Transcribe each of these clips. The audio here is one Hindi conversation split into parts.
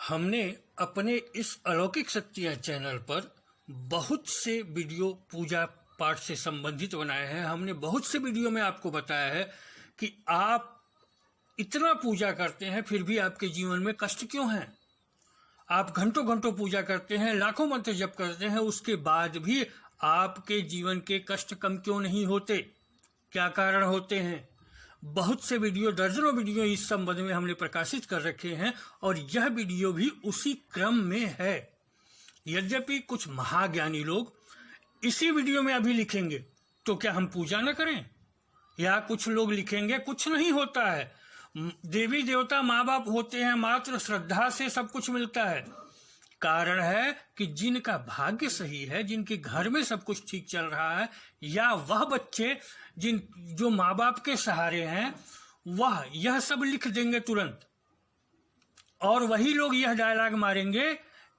हमने अपने इस अलौकिक शक्तियाँ चैनल पर बहुत से वीडियो पूजा पाठ से संबंधित बनाए हैं। हमने बहुत से वीडियो में आपको बताया है कि आप इतना पूजा करते हैं फिर भी आपके जीवन में कष्ट क्यों हैं। आप घंटों घंटों पूजा करते हैं, लाखों मंत्र जप करते हैं, उसके बाद भी आपके जीवन के कष्ट कम क्यों नहीं होते, क्या कारण होते हैं। बहुत से वीडियो, दर्जनों वीडियो इस संबंध में हमने प्रकाशित कर रखे हैं और यह वीडियो भी उसी क्रम में है। यद्यपि कुछ महाज्ञानी लोग इसी वीडियो में अभी लिखेंगे तो क्या हम पूजा न करें, या कुछ लोग लिखेंगे कुछ नहीं होता है, देवी देवता माँ बाप होते हैं, मात्र श्रद्धा से सब कुछ मिलता है। कारण है कि जिनका भाग्य सही है, जिनके घर में सब कुछ ठीक चल रहा है, या वह बच्चे जो माँ बाप के सहारे हैं, वह यह सब लिख देंगे तुरंत, और वही लोग यह डायलॉग मारेंगे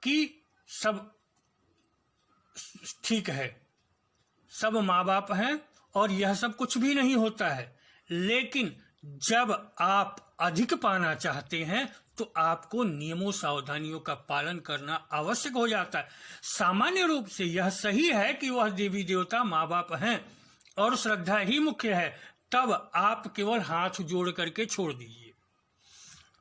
कि सब ठीक है, सब माँ बाप हैं और यह सब कुछ भी नहीं होता है। लेकिन जब आप अधिक पाना चाहते हैं तो आपको नियमों सावधानियों का पालन करना आवश्यक हो जाता है। सामान्य रूप से यह सही है कि वह देवी देवता माँ बाप हैं और श्रद्धा ही मुख्य है, तब आप केवल हाथ जोड़ करके छोड़ दीजिए।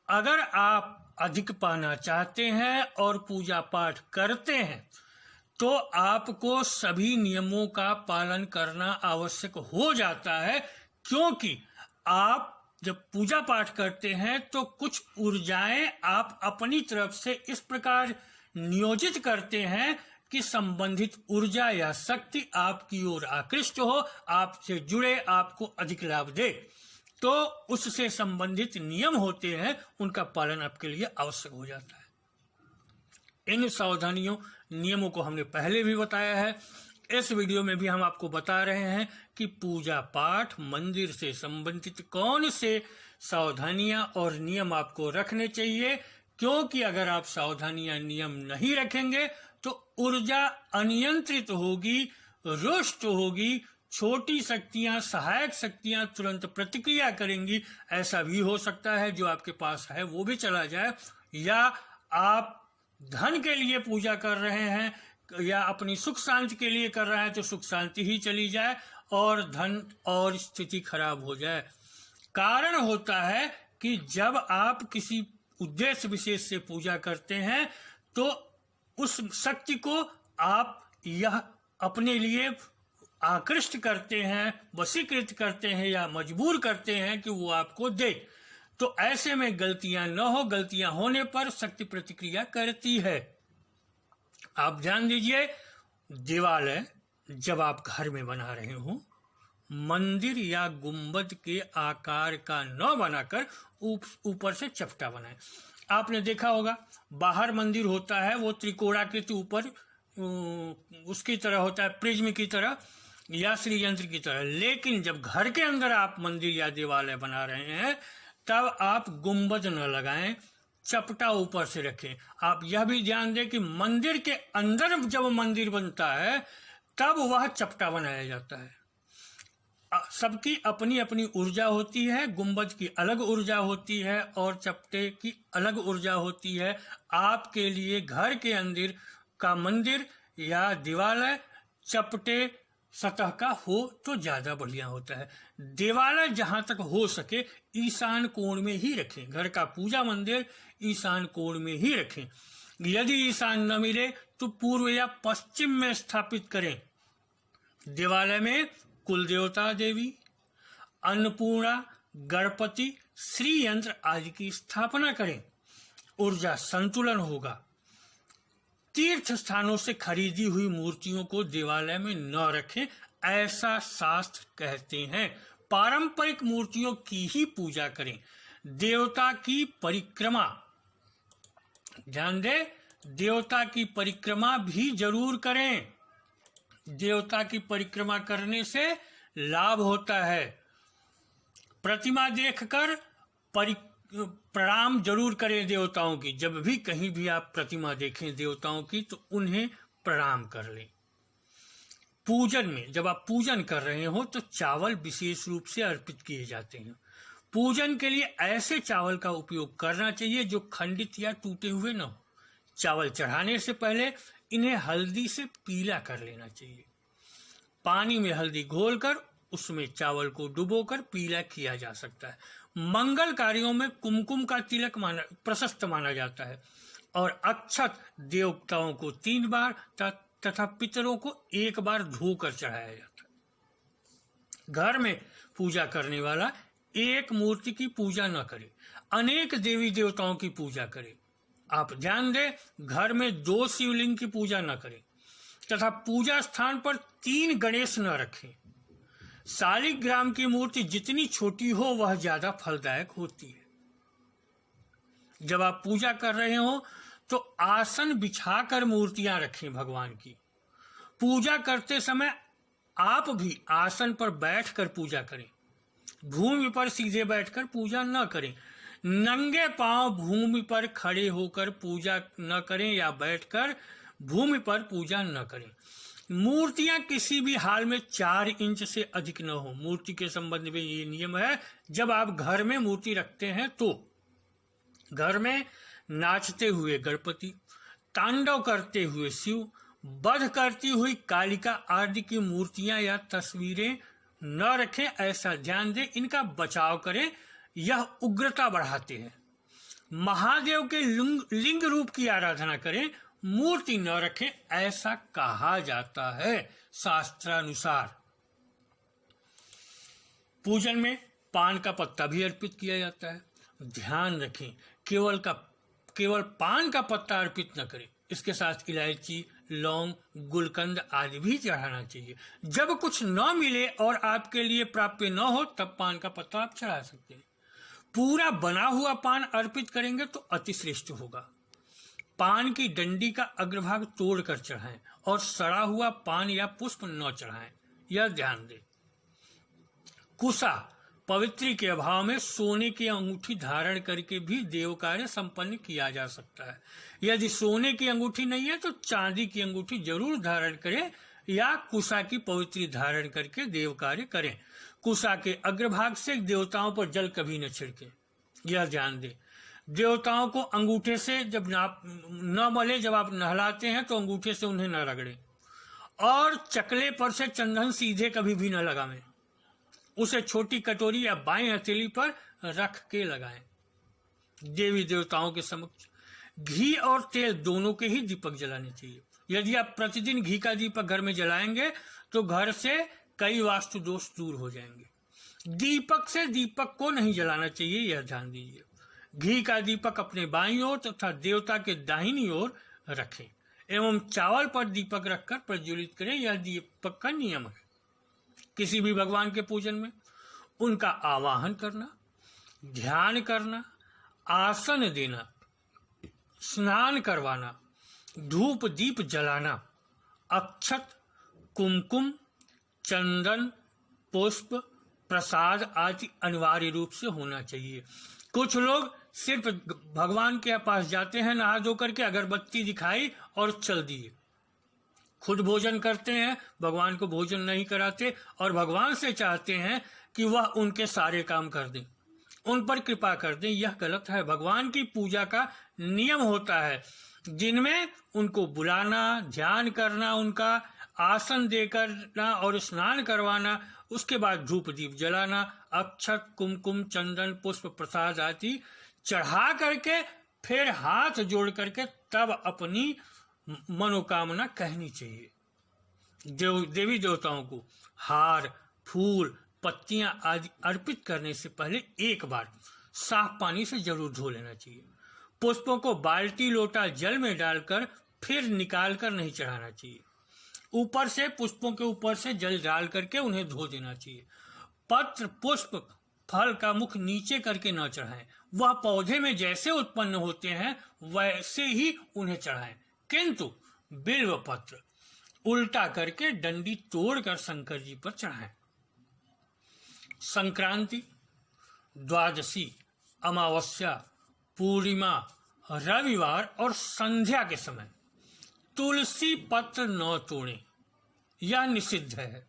अगर आप अधिक पाना चाहते हैं और पूजा पाठ करते हैं तो आपको सभी नियमों का पालन करना आवश्यक हो जाता है, क्योंकि आप जब पूजा पाठ करते हैं तो कुछ ऊर्जाएं आप अपनी तरफ से इस प्रकार नियोजित करते हैं कि संबंधित ऊर्जा या शक्ति आपकी ओर आकृष्ट हो, आपसे जुड़े, आपको अधिक लाभ दे। तो उससे संबंधित नियम होते हैं, उनका पालन आपके लिए आवश्यक हो जाता है। इन सावधानियों, नियमों को हमने पहले भी बताया है। इस वीडियो में भी हम आपको बता रहे हैं कि पूजा पाठ, मंदिर से संबंधित कौन से सावधानियां और नियम आपको रखने चाहिए, क्योंकि अगर आप सावधानियां, नियम नहीं रखेंगे तो ऊर्जा अनियंत्रित होगी, रुष्ट होगी, छोटी शक्तियां, सहायक शक्तियां तुरंत प्रतिक्रिया करेंगी। ऐसा भी हो सकता है जो आपके पास है वो भी चला जाए, या आप धन के लिए पूजा कर रहे हैं या अपनी सुख शांति के लिए कर रहे हैं तो सुख शांति ही चली जाए और धन और स्थिति खराब हो जाए। कारण होता है कि जब आप किसी उद्देश्य विशेष से पूजा करते हैं तो उस शक्ति को आप यह अपने लिए आकृष्ट करते हैं, वशीकृत करते हैं या मजबूर करते हैं कि वो आपको दे। तो ऐसे में गलतियां न हो, गलतियां होने पर शक्ति प्रतिक्रिया करती है। आप ध्यान दीजिए, देवालय जब आप घर में बना रहे हो, मंदिर या गुंबद के आकार का न बनाकर ऊपर से चपटा बनाए। आपने देखा होगा बाहर मंदिर होता है वो त्रिकोणाकृति ऊपर उसकी तरह होता है, प्रिज्म की तरह या श्रीयंत्र की तरह। लेकिन जब घर के अंदर आप मंदिर या देवालय बना रहे हैं तब आप गुंबद न लगाएं, चपटा ऊपर से रखें। आप यह भी ध्यान दें कि मंदिर के अंदर जब मंदिर बनता है तब वह चपटा बनाया जाता है। सबकी अपनी अपनी ऊर्जा होती है, गुंबद की अलग ऊर्जा होती है और चपटे की अलग ऊर्जा होती है। आपके लिए घर के अंदर का मंदिर या देवालय चपटे सतह का हो तो ज्यादा बढ़िया होता है। देवालय जहां तक हो सके ईशान कोण में ही रखें, घर का पूजा मंदिर ईशान कोण में ही रखें। यदि ईशान न मिले तो पूर्व या पश्चिम में स्थापित करें। देवालय में कुल देवता देवी, अन्नपूर्णा, गणपति, श्री यंत्र आदि की स्थापना करें। ऊर्जा संतुलन होगा। तीर्थ स्थानों से खरीदी हुई मूर्तियों को देवालय में न रखें, ऐसा शास्त्र कहते हैं। पारंपरिक मूर्तियों की ही पूजा करें। देवता की परिक्रमा, ध्यान दें, देवता की परिक्रमा भी जरूर करें। देवता की परिक्रमा करने से लाभ होता है। प्रतिमा देखकर प्रणाम जरूर करें देवताओं की। जब भी कहीं भी आप प्रतिमा देखें देवताओं की तो उन्हें प्रणाम कर लें। पूजन में जब आप पूजन कर रहे हो तो चावल विशेष रूप से अर्पित किए जाते हैं। पूजन के लिए ऐसे चावल का उपयोग करना चाहिए जो खंडित या टूटे हुए न हो। चावल चढ़ाने से पहले इन्हें हल्दी से पीला कर लेना चाहिए। पानी में हल्दी घोलकर उसमें चावल को डुबोकर पीला किया जा सकता है। मंगल कार्यों में कुमकुम का तिलक प्रशस्त माना जाता है और अक्षत देवताओं को 3 बार तथा पितरों को 1 बार धोकर चढ़ाया जाता है। घर में पूजा करने वाला एक मूर्ति की पूजा न करे, अनेक देवी देवताओं की पूजा करे। आप ध्यान दें, घर में 2 शिवलिंग की पूजा न करें तथा पूजा स्थान पर 3 गणेश न रखें। शालिग्राम की मूर्ति जितनी छोटी हो वह ज्यादा फलदायक होती है। जब आप पूजा कर रहे हो तो आसन बिछाकर मूर्तियां रखें भगवान की। पूजा करते समय आप भी आसन पर बैठकर पूजा करें। भूमि पर सीधे बैठकर पूजा न करें। नंगे पांव भूमि पर खड़े होकर पूजा न करें या बैठकर भूमि पर पूजा न करें। मूर्तियां किसी भी हाल में 4 इंच से अधिक न हो। मूर्ति के संबंध में ये नियम है। जब आप घर में मूर्ति रखते हैं तो घर में नाचते हुए गणपति, तांडव करते हुए शिव, वध करती हुई कालिका आदि की मूर्तियां या तस्वीरें न रखें, ऐसा ध्यान दें। इनका बचाव करें, यह उग्रता बढ़ाते हैं। महादेव के लिंग रूप की आराधना करें, मूर्ति न रखें, ऐसा कहा जाता है शास्त्रानुसार। पूजन में पान का पत्ता भी अर्पित किया जाता है। ध्यान रखें, केवल पान का पत्ता अर्पित न करें, इसके साथ इलायची, लौंग, गुलकंद आदि भी चढ़ाना चाहिए। जब कुछ न मिले और आपके लिए प्राप्य न हो तब पान का पत्ता आप चढ़ा सकते हैं। पूरा बना हुआ पान अर्पित करेंगे तो अतिश्रेष्ठ होगा। पान की डंडी का अग्रभाग तोड़कर चढ़ाएं और सड़ा हुआ पान या पुष्प न चढ़ाएं, यह ध्यान दें। कुशा पवित्री के अभाव में सोने की अंगूठी धारण करके भी देव कार्य संपन्न किया जा सकता है। यदि सोने की अंगूठी नहीं है तो चांदी की अंगूठी जरूर धारण करें या कुशा की पवित्री धारण करके देव कार्य करें। कुशा के अग्रभाग से देवताओं पर जल कभी न छिड़के, यह ध्यान दें। देवताओं को अंगूठे से जब न मले, जब आप नहलाते हैं तो अंगूठे से उन्हें न रगड़ें और चकले पर से चंदन सीधे कभी भी न लगाएं। उसे छोटी कटोरी या बाएं हथेली पर रख के लगाएं। देवी देवताओं के समक्ष घी और तेल दोनों के ही दीपक जलाने चाहिए। यदि आप प्रतिदिन घी का दीपक घर में जलाएंगे तो घर से कई वास्तु दोष दूर हो जाएंगे। दीपक से दीपक को नहीं जलाना चाहिए, यह ध्यान दीजिए। घी का दीपक अपने बाईं ओर तथा देवता के दाहिनी ओर रखें एवं चावल पर दीपक रखकर प्रज्वलित करें, यह दीपक का नियम है। किसी भी भगवान के पूजन में उनका आवाहन करना, ध्यान करना, आसन देना, स्नान करवाना, धूप दीप जलाना, अक्षत, कुमकुम, चंदन, पुष्प, प्रसाद आदि अनिवार्य रूप से होना चाहिए। कुछ लोग सिर्फ भगवान के पास जाते हैं, नहा धो करके अगरबत्ती दिखाई और चल दिए। खुद भोजन करते हैं, भगवान को भोजन नहीं कराते और भगवान से चाहते हैं कि वह उनके सारे काम कर दें, उन पर कृपा कर दें। यह गलत है। भगवान की पूजा का नियम होता है जिनमें उनको बुलाना, ध्यान करना, उनका आसन देकर और स्नान करवाना, उसके बाद धूप दीप जलाना, अक्षत, कुमकुम, चंदन, पुष्प, प्रसाद आदि चढ़ा करके फिर हाथ जोड़ करके तब अपनी मनोकामना कहनी चाहिए। देवी देवताओं को हार, फूल, पत्तियां आदि अर्पित करने से पहले एक बार साफ पानी से जरूर धो लेना चाहिए। पुष्पों को बाल्टी लोटा जल में डालकर फिर निकाल कर नहीं चढ़ाना चाहिए। ऊपर से पुष्पों के ऊपर से जल डाल करके उन्हें धो देना चाहिए। पत्र, पुष्प, फल का मुख नीचे करके न चढ़ाएं। वह पौधे में जैसे उत्पन्न होते हैं वैसे ही उन्हें चढ़ाएं, किंतु बिल्व पत्र उल्टा करके डंडी तोड़कर शंकर जी पर चढ़ाएं। संक्रांति, द्वादशी, अमावस्या, पूर्णिमा, रविवार और संध्या के समय तुलसी पत्र न तोड़ें, यह निषिद्ध है।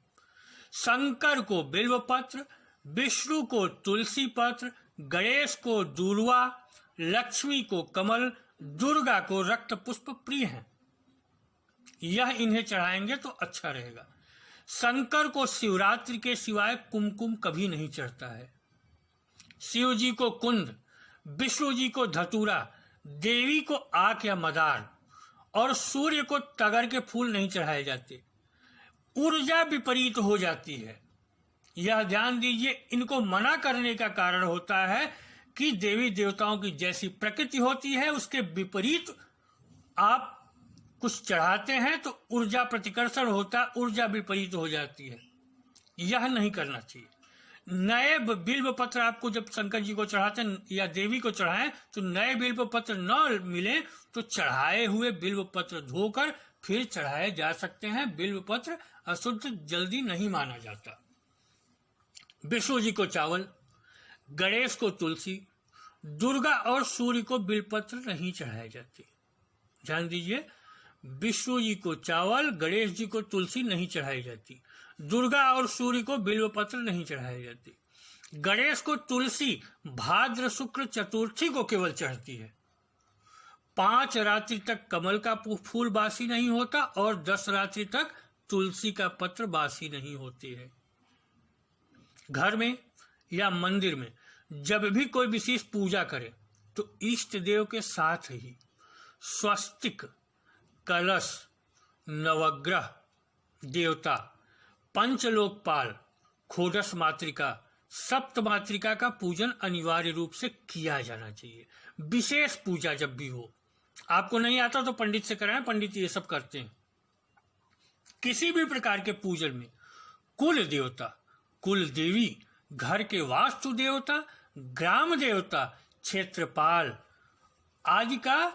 शंकर को बिल्व पत्र, विष्णु को तुलसी पत्र, गणेश को दूर्वा, लक्ष्मी को कमल, दुर्गा को रक्त पुष्प प्रिय हैं। यह इन्हें चढ़ाएंगे तो अच्छा रहेगा। शंकर को शिवरात्रि के सिवाय कुमकुम कभी नहीं चढ़ता है। शिव जी को कुंद, विष्णु जी को धतूरा, देवी को आक या मदार और सूर्य को तगर के फूल नहीं चढ़ाए जाते। ऊर्जा विपरीत हो जाती है, यह ध्यान दीजिए। इनको मना करने का कारण होता है कि देवी देवताओं की जैसी प्रकृति होती है उसके विपरीत आप कुछ चढ़ाते हैं तो ऊर्जा प्रतिकर्षण होता है, ऊर्जा विपरीत हो जाती है। यह नहीं करना चाहिए। नए बिल्व पत्र आपको जब शंकर जी को चढ़ाते या देवी को चढ़ाएं तो नए बिल्व पत्र न मिले तो चढ़ाए हुए बिल्व पत्र धोकर फिर चढ़ाए जा सकते हैं। बिल्व पत्र अशुद्ध जल्दी नहीं माना जाता। विष्णु जी को चावल, गणेश को तुलसी, दुर्गा और सूर्य को बिल्वपत्र नहीं चढ़ाए जाते। ध्यान दीजिए, विष्णु जी को चावल, गणेश जी को तुलसी नहीं चढ़ाई जाती, दुर्गा और सूर्य को बिल्वपत्र नहीं चढ़ाए जाते। गणेश को तुलसी भाद्र शुक्ल चतुर्थी को केवल चढ़ती है। 5 रात्रि तक कमल का फूल बासी नहीं होता और 10 रात्रि तक तुलसी का पत्र बासी नहीं होते हैं। घर में या मंदिर में जब भी कोई विशेष पूजा करे तो इष्ट देव के साथ ही स्वस्तिक, कलश, नवग्रह देवता, पंचलोकपाल, खोडस मातृका, सप्त मातृका का पूजन अनिवार्य रूप से किया जाना चाहिए। विशेष पूजा जब भी हो, आपको नहीं आता तो पंडित से कराएं, पंडित ये सब करते हैं। किसी भी प्रकार के पूजन में कुल देवता, कुल देवी, घर के वास्तु देवता, ग्राम देवता, क्षेत्रपाल आदि का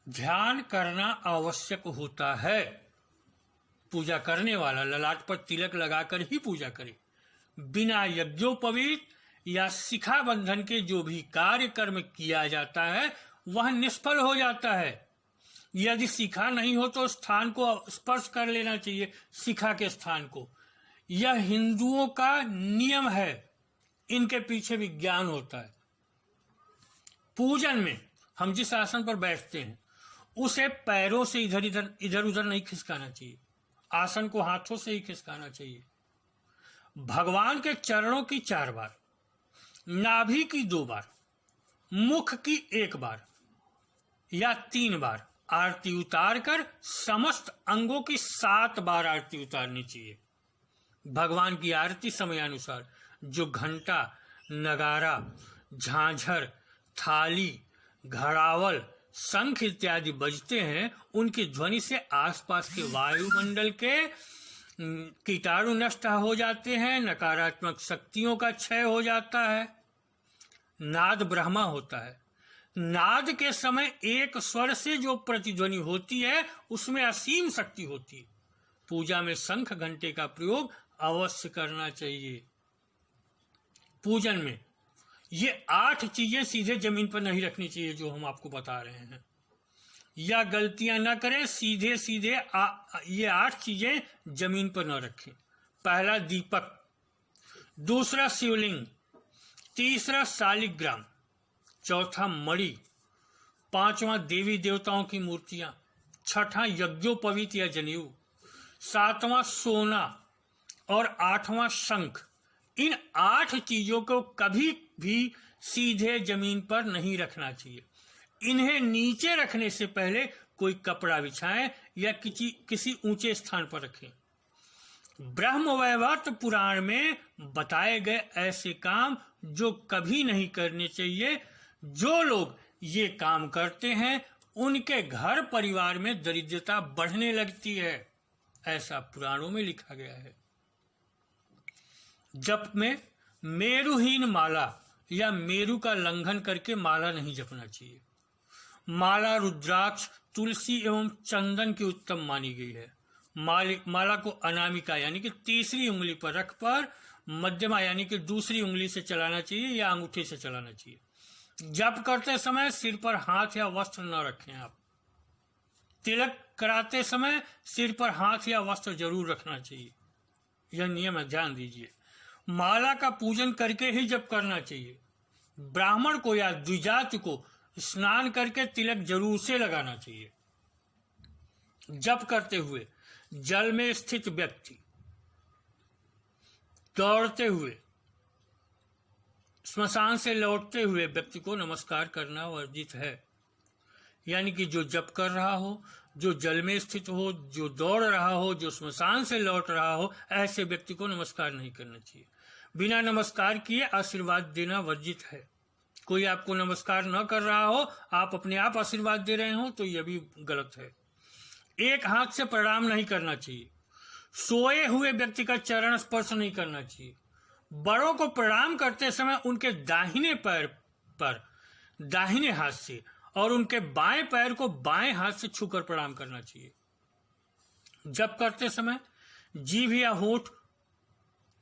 ध्यान करना आवश्यक होता है। पूजा करने वाला ललाट पर तिलक लगाकर ही पूजा करे। बिना यज्ञोपवीत या शिखा बंधन के जो भी कार्य कर्म किया जाता है वह निष्फल हो जाता है। यदि शिखा नहीं हो तो स्थान को स्पर्श कर लेना चाहिए, शिखा के स्थान को। यह हिंदुओं का नियम है, इनके पीछे विज्ञान होता है। पूजन में हम जिस आसन पर बैठते हैं उसे पैरों से इधर उधर नहीं खिसकाना चाहिए, आसन को हाथों से ही खिसकाना चाहिए। भगवान के चरणों की 4 बार, नाभि की 2 बार, मुख की 1 बार या 3 बार आरती उतार कर समस्त अंगों की 7 बार आरती उतारनी चाहिए। भगवान की आरती समयानुसार जो घंटा, नगारा, झांझर, थाली, घड़ावल, शंख इत्यादि बजते हैं उनकी ध्वनि से आसपास के वायुमंडल के कीटाणु नष्ट हो जाते हैं, नकारात्मक शक्तियों का क्षय हो जाता है। नाद ब्रह्मा होता है। नाद के समय एक स्वर से जो प्रतिध्वनि होती है उसमें असीम शक्ति होती है। पूजा में शंख घंटे का प्रयोग अवश्य करना चाहिए। पूजन में ये 8 चीजें सीधे जमीन पर नहीं रखनी चाहिए जो हम आपको बता रहे हैं, या गलतियां न करें, सीधे सीधे ये 8 चीजें जमीन पर न रखें। पहला दीपक, दूसरा शिवलिंग, तीसरा शालिग्राम, चौथा मणि, 5वां देवी देवताओं की मूर्तियां, 6वां यज्ञोपवीत या जनेऊ, 7वां सोना और 8वां शंख। इन 8 चीजों को कभी भी सीधे जमीन पर नहीं रखना चाहिए। इन्हें नीचे रखने से पहले कोई कपड़ा बिछाएं या किसी ऊंचे स्थान पर रखें। ब्रह्मवैवर्त पुराण में बताए गए ऐसे काम जो कभी नहीं करने चाहिए। जो लोग ये काम करते हैं उनके घर परिवार में दरिद्रता बढ़ने लगती है, ऐसा पुराणों में लिखा गया है। जप में मेरुहीन माला या मेरु का लंघन करके माला नहीं जपना चाहिए। माला रुद्राक्ष, तुलसी एवं चंदन की उत्तम मानी गई है। माला को अनामिका यानी कि तीसरी उंगली पर रखकर मध्यमा यानी कि दूसरी उंगली से चलाना चाहिए या अंगूठे से चलाना चाहिए। जप करते समय सिर पर हाथ या वस्त्र न रखें। आप तिलक कराते समय सिर पर हाथ या वस्त्र जरूर रखना चाहिए, यह नियम है, ध्यान दीजिए। माला का पूजन करके ही जप करना चाहिए। ब्राह्मण को या द्विजाति को स्नान करके तिलक जरूर से लगाना चाहिए। जप करते हुए जल में स्थित व्यक्ति दौड़ते हुए स्मशान से लौटते हुए व्यक्ति को नमस्कार करना वर्जित है। यानी कि जो जप कर रहा हो, जो जल में स्थित हो, जो दौड़ रहा हो, जो स्मशान से लौट रहा हो, ऐसे व्यक्ति को नमस्कार नहीं करना चाहिए। बिना नमस्कार किए आशीर्वाद देना वर्जित है। कोई आपको नमस्कार न कर रहा हो, आप अपने आप आशीर्वाद दे रहे हो, तो यह भी गलत है। एक हाथ से प्रणाम नहीं करना चाहिए। सोए हुए व्यक्ति का चरण स्पर्श नहीं करना चाहिए। बड़ों को प्रणाम करते समय उनके दाहिने पैर पर दाहिने हाथ से और उनके बाएं पैर को बाएं हाथ से छूकर प्रणाम करना चाहिए। जप करते समय जीभ या होठ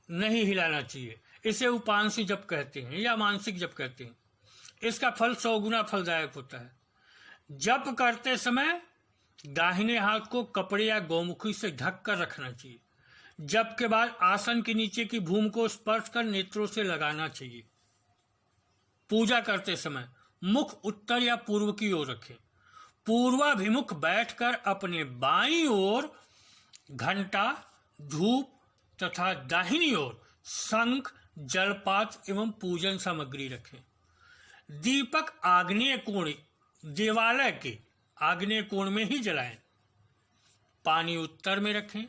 नहीं हिलाना चाहिए। इसे उपांशी जप कहते हैं या मानसिक जप कहते हैं। इसका फल 100 गुना फलदायक होता है। जप करते समय दाहिने हाथ को कपड़े या गौमुखी से ढक कर रखना चाहिए। जप के बाद आसन के नीचे की भूमि को स्पर्श कर नेत्रों से लगाना चाहिए। पूजा करते समय मुख उत्तर या पूर्व की ओर रखें। पूर्वाभिमुख बैठकर अपने बाईं ओर घंटा, धूप तथा दाहिनी ओर शंख, जलपात एवं पूजन सामग्री रखें। दीपक आग्नेय कोण, देवालय के आग्नेय कोण में ही जलाएं। पानी उत्तर में रखें।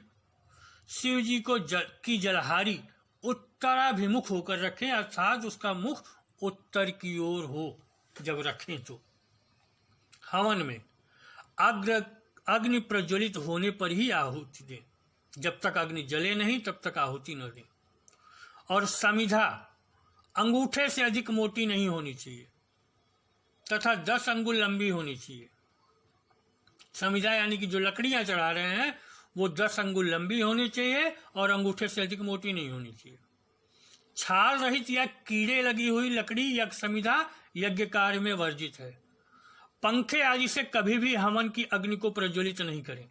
शिव जी को की जलहारी उत्तराभिमुख होकर रखें, अर्थात उसका मुख उत्तर की ओर हो जब रखें तो। हवन में अग्नि प्रज्वलित होने पर ही आहुति दें। जब तक अग्नि जले नहीं तब तक आहुति न दें। और समिधा अंगूठे से अधिक मोटी नहीं होनी चाहिए तथा 10 अंगुल लंबी होनी चाहिए। समिधा यानी कि जो लकड़ियां चढ़ा रहे हैं वो 10 अंगुल लंबी होनी चाहिए और अंगूठे से अधिक मोटी नहीं होनी चाहिए। छाल रहित या कीड़े लगी हुई लकड़ी या समिधा यज्ञ कार्य में वर्जित है। पंखे आदि से कभी भी हवन की अग्नि को प्रज्वलित नहीं करें।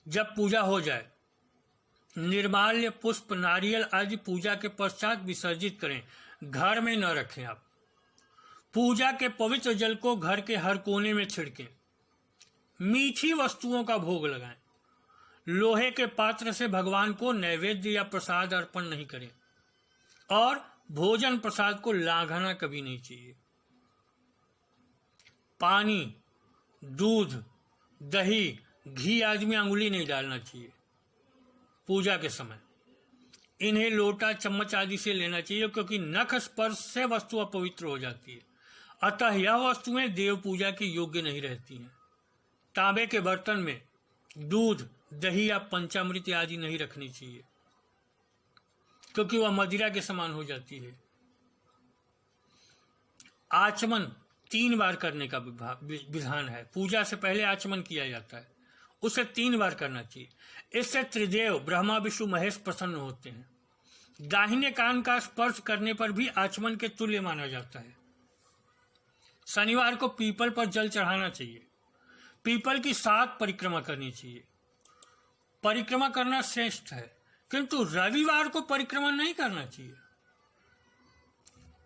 जब पूजा हो जाए निर्माल्य, पुष्प, नारियल आदि पूजा के पश्चात विसर्जित करें। घर में न रखें। आप पूजा के पवित्र जल को घर के हर कोने में छिड़कें। मीठी वस्तुओं का भोग लगाएं। लोहे के पात्र से भगवान को नैवेद्य या प्रसाद अर्पण नहीं करें और भोजन प्रसाद को लांघना कभी नहीं चाहिए। पानी, दूध, दही, घी आदि में अंगुली नहीं डालना चाहिए। पूजा के समय इन्हें लोटा, चम्मच आदि से लेना चाहिए, क्योंकि नख स्पर्श से वस्तु अपवित्र हो जाती है। अतः यह वस्तुएं देव पूजा की योग्य नहीं रहती हैं। तांबे के बर्तन में दूध, दही या पंचामृत आदि नहीं रखनी चाहिए, क्योंकि वह मदिरा के समान हो जाती है। आचमन 3 बार करने का विधान है। पूजा से पहले आचमन किया जाता है, उसे 3 बार करना चाहिए। इससे त्रिदेव ब्रह्मा, विष्णु, महेश प्रसन्न होते हैं। दाहिने कान का स्पर्श करने पर भी आचमन के तुल्य माना जाता है। शनिवार को पीपल पर जल चढ़ाना चाहिए। पीपल की 7 परिक्रमा करनी चाहिए। परिक्रमा करना श्रेष्ठ है, किंतु रविवार को परिक्रमा नहीं करना चाहिए।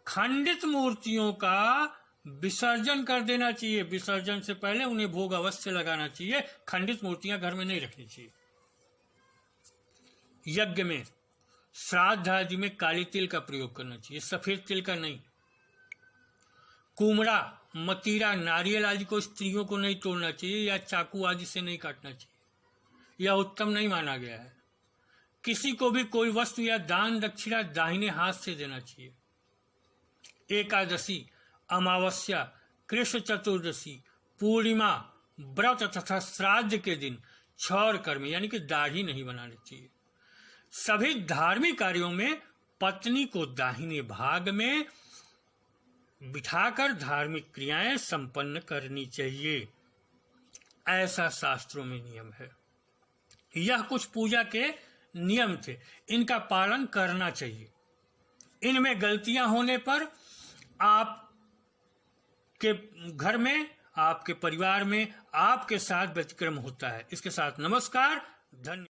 खंडित मूर्तियों का विसर्जन कर देना चाहिए। विसर्जन से पहले उन्हें भोग अवश्य लगाना चाहिए। खंडित मूर्तियां घर में नहीं रखनी चाहिए। यज्ञ में, श्राद्ध आदि में काले तिल का प्रयोग करना चाहिए, सफेद तिल का नहीं। कुमड़ा, मतीरा, नारियल आदि को स्त्रियों को नहीं तोड़ना चाहिए या चाकू आदि से नहीं काटना चाहिए। यह उत्तम नहीं माना गया है। किसी को भी कोई वस्तु या दान दक्षिणा दाहिने हाथ से देना चाहिए। एकादशी, अमावस्या, कृष्ण चतुर्दशी, पूर्णिमा, व्रत तथा श्राद्ध के दिन क्षौर कर्म यानी कि दाढ़ी नहीं बनानी चाहिए। सभी धार्मिक कार्यों में पत्नी को दाहिने भाग में बिठाकर धार्मिक क्रियाएं संपन्न करनी चाहिए। ऐसा शास्त्रों में नियम है। यह कुछ पूजा के नियम थे, इनका पालन करना चाहिए। इनमें गलतियां होने पर आपके घर में, आपके परिवार में आपके साथ व्यतिक्रम होता है। इसके साथ नमस्कार, धन्यवाद।